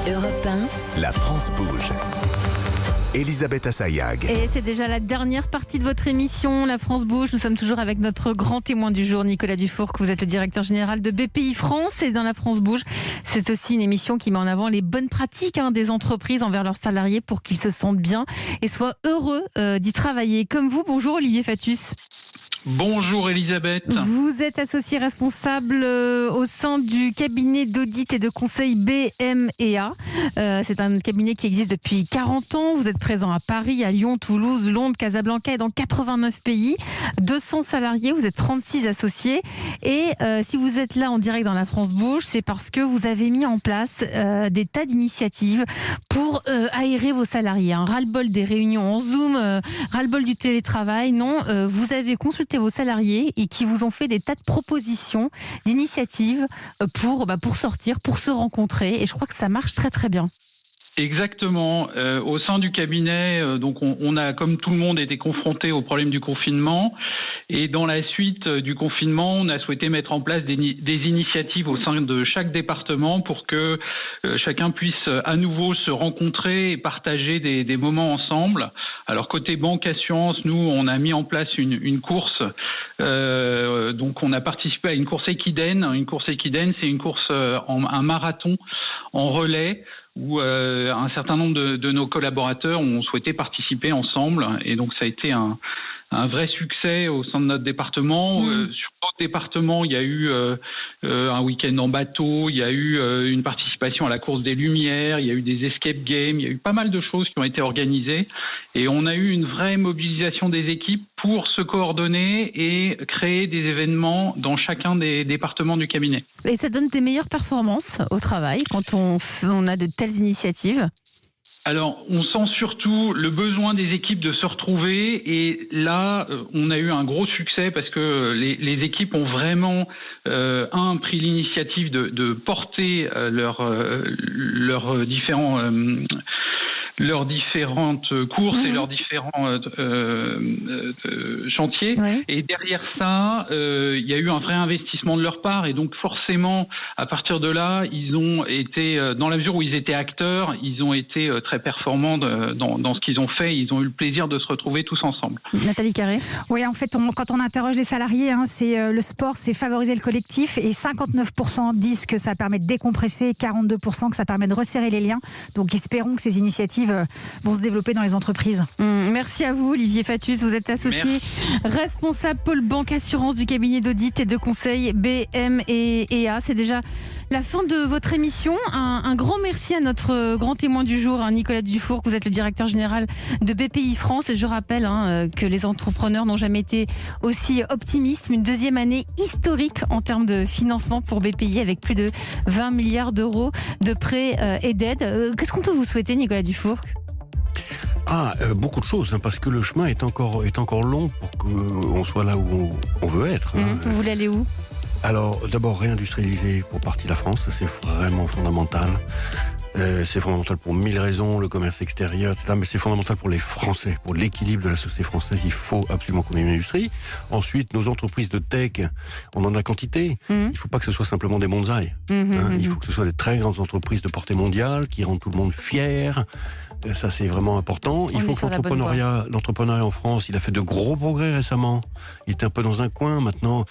Europe 1, La France bouge. Elisabeth Assayag. Et c'est déjà la dernière partie de votre émission, La France bouge. Nous sommes toujours avec notre grand témoin du jour, Nicolas Dufourcq. Vous êtes le directeur général de BPI France. Et dans La France bouge, c'est aussi une émission qui met en avant les bonnes pratiques des entreprises envers leurs salariés pour qu'ils se sentent bien et soient heureux d'y travailler. Comme vous, bonjour Olivier Fatus. Bonjour Elisabeth. Vous êtes associé responsable au sein du cabinet d'audit et de conseil BM&A. C'est un cabinet qui existe depuis 40 ans. Vous êtes présent à Paris, à Lyon, Toulouse, Londres, Casablanca et dans 89 pays. 200 salariés, vous êtes 36 associés. Et si vous êtes là en direct dans La France bouge, c'est parce que vous avez mis en place des tas d'initiatives pour aérer vos salariés. Ras-le-bol des réunions en Zoom, ras-le-bol du télétravail. Non, vous avez consulté vos salariés et qui vous ont fait des tas de propositions, d'initiatives pour sortir, pour se rencontrer. Et je crois que ça marche très très bien. Exactement. Au sein du cabinet, donc on a, comme tout le monde, été confronté au problème du confinement. Et dans la suite du confinement, on a souhaité mettre en place des initiatives au sein de chaque département pour que chacun puisse à nouveau se rencontrer et partager des moments ensemble. Alors côté banque assurance, nous on a mis en place une course. Donc on a participé à une course Equiden. Une course Equiden, c'est une course un marathon en relais où un certain nombre de nos collaborateurs ont souhaité participer ensemble. Et donc ça a été un vrai succès au sein de notre département. Sur d'autres départements, il y a eu un week-end en bateau, il y a eu une participation à la course des Lumières, il y a eu des escape games, il y a eu pas mal de choses qui ont été organisées. Et on a eu une vraie mobilisation des équipes pour se coordonner et créer des événements dans chacun des départements du cabinet. Et ça donne des meilleures performances au travail quand on a de telles initiatives? Alors, on sent surtout le besoin des équipes de se retrouver et là, on a eu un gros succès parce que les équipes ont vraiment pris l'initiative de porter leurs différentes courses et leurs différents chantiers. Oui. Et derrière ça, il y a eu un vrai investissement de leur part. Et donc forcément, à partir de là, ils ont été, dans la mesure où ils étaient acteurs, ils ont été très performants dans ce qu'ils ont fait. Ils ont eu le plaisir de se retrouver tous ensemble. Nathalie Carré. Oui, en fait, quand on interroge les salariés, c'est le sport, c'est favoriser le collectif. Et 59% disent que ça permet de décompresser, 42% que ça permet de resserrer les liens. Donc espérons que ces initiatives vont se développer dans les entreprises. Merci à vous Olivier Fatus, vous êtes associé responsable pôle banque assurance du cabinet d'audit et de conseil BM&A. C'est déjà la fin de votre émission. Un grand merci à notre grand témoin du jour, Nicolas Dufourcq. Vous êtes le directeur général de BPI France et je rappelle que les entrepreneurs n'ont jamais été aussi optimistes. Une deuxième année historique en termes de financement pour BPI avec plus de 20 milliards d'euros de prêts et d'aides. Qu'est-ce qu'on peut vous souhaiter, Nicolas Dufourcq? Beaucoup de choses, parce que le chemin est encore long pour qu'on soit là où on veut être. Vous voulez aller où? Alors, d'abord, réindustrialiser pour partie la France, ça c'est vraiment fondamental. C'est fondamental pour 1000 raisons, le commerce extérieur, etc. Mais c'est fondamental pour les Français, pour l'équilibre de la société française. Il faut absolument qu'on ait une industrie. Ensuite, nos entreprises de tech, on en a quantité. Il ne faut pas que ce soit simplement des bonsaïs. Il faut que ce soit des très grandes entreprises de portée mondiale qui rendent tout le monde fier. Ça, c'est vraiment important. Il faut que l'entrepreneuriat en France, il a fait de gros progrès récemment. Il était un peu dans un coin. Maintenant,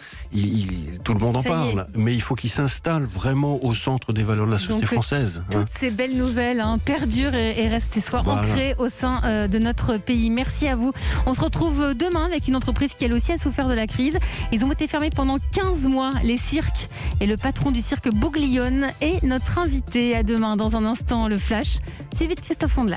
tout le monde en parle. Mais il faut qu'il s'installe vraiment au centre des valeurs de la société française. Toutes ces belles nouvelles perdurent et restent ancrées au sein de notre pays. Merci à vous. On se retrouve demain avec une entreprise qui elle aussi a souffert de la crise. Ils ont été fermés pendant 15 mois, les cirques. Et le patron du cirque Bouglione est notre invité. À demain. Dans un instant, le Flash, suivi de Christophe Ondelat.